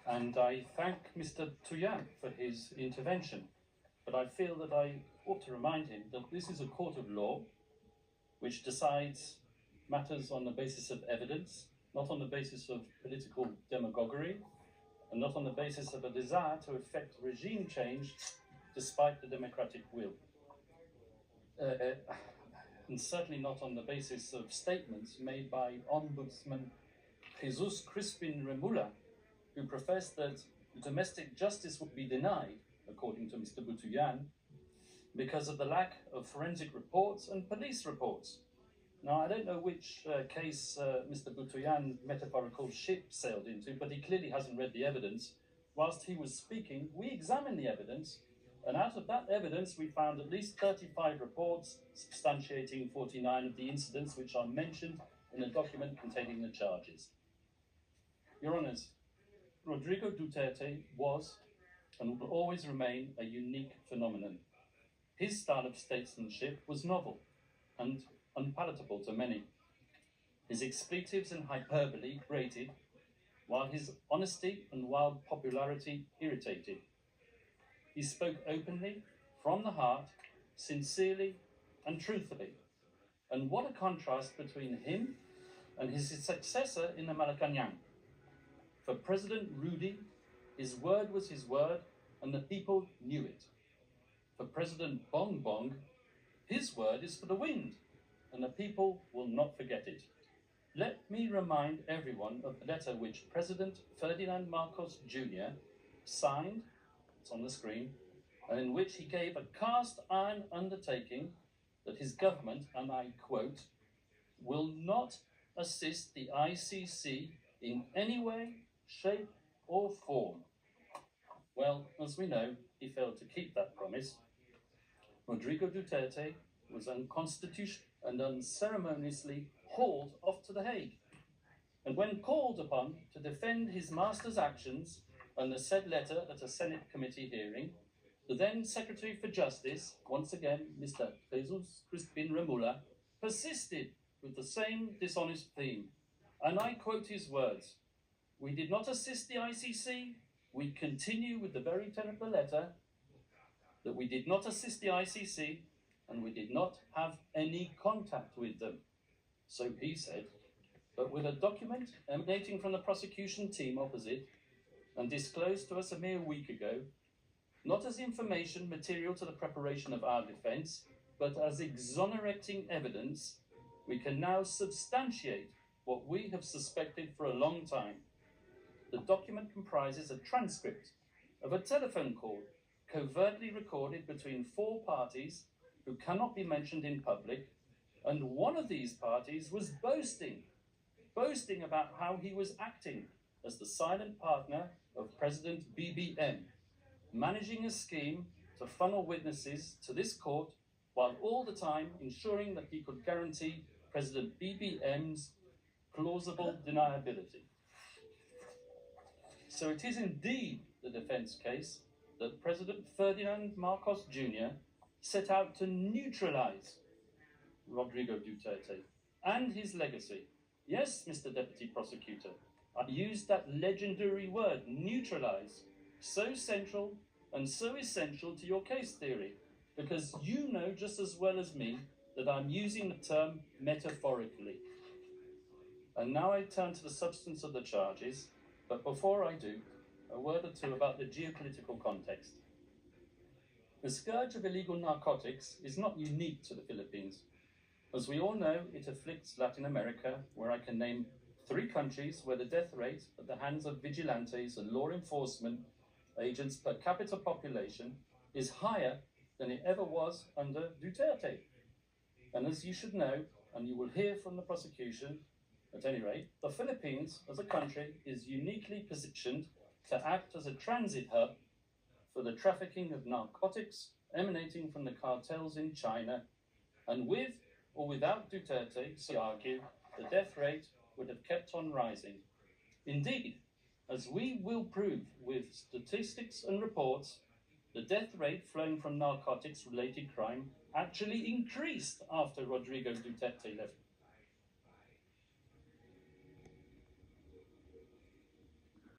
and I thank Mr. Touyan for his intervention, but I feel that I ought to remind him that this is a court of law which decides matters on the basis of evidence, not on the basis of political demagoguery, and not on the basis of a desire to effect regime change despite the democratic will. And certainly not on the basis of statements made by Ombudsman Jesus Crispin Remula, who professed that domestic justice would be denied, according to Mr. Boutouyan, because of the lack of forensic reports and police reports. Now, I don't know which case Mr. Boutouyan's metaphorical ship sailed into, but he clearly hasn't read the evidence. Whilst he was speaking, we examined the evidence, and out of that evidence, we found at least 35 reports substantiating 49 of the incidents which are mentioned in the document containing the charges. Your Honours, Rodrigo Duterte was and will always remain a unique phenomenon. His style of statesmanship was novel and unpalatable to many. His expletives and hyperbole grated, while his honesty and wild popularity irritated. He spoke openly, from the heart, sincerely and truthfully. And what a contrast between him and his successor in the Malacanang. For President Rudy, his word was his word, and the people knew it. For President Bong Bong, his word is for the wind, and the people will not forget it. Let me remind everyone of the letter which President Ferdinand Marcos Jr. signed, it's on the screen, and in which he gave a cast-iron undertaking that his government, and I quote, will not assist the ICC in any way, shape or form. Well, as we know, he failed to keep that promise. Rodrigo Duterte was unconstitutional and unceremoniously hauled off to The Hague. And when called upon to defend his master's actions and the said letter at a Senate committee hearing, the then Secretary for Justice, once again Mr. Jesus Crispin Remula, persisted with the same dishonest theme. And I quote his words, "We did not assist the ICC. We continue with the very tenor of the letter that we did not assist the ICC and we did not have any contact with them." So he said, but with a document emanating from the prosecution team opposite and disclosed to us a mere week ago, not as information material to the preparation of our defence, but as exonerating evidence, we can now substantiate what we have suspected for a long time. The document comprises a transcript of a telephone call covertly recorded between 4 parties who cannot be mentioned in public, and one of these parties was boasting about how he was acting as the silent partner of President BBM, managing a scheme to funnel witnesses to this court while all the time ensuring that he could guarantee President BBM's plausible deniability. So it is indeed the defence case that President Ferdinand Marcos Jr. set out to neutralise Rodrigo Duterte and his legacy. Yes, Mr. Deputy Prosecutor, I used that legendary word, neutralise, so central and so essential to your case theory, because you know just as well as me that I'm using the term metaphorically. And now I turn to the substance of the charges, but before I do, a word or two about the geopolitical context. The scourge of illegal narcotics is not unique to the Philippines. As we all know, it afflicts Latin America, where I can name 3 countries where the death rate at the hands of vigilantes and law enforcement agents per capita population is higher than it ever was under Duterte. And as you should know, and you will hear from the prosecution, at any rate, the Philippines as a country is uniquely positioned to act as a transit hub for the trafficking of narcotics emanating from the cartels in China, and with or without Duterte, so argue, the death rate would have kept on rising. Indeed, as we will prove with statistics and reports, the death rate flowing from narcotics-related crime actually increased after Rodrigo Duterte left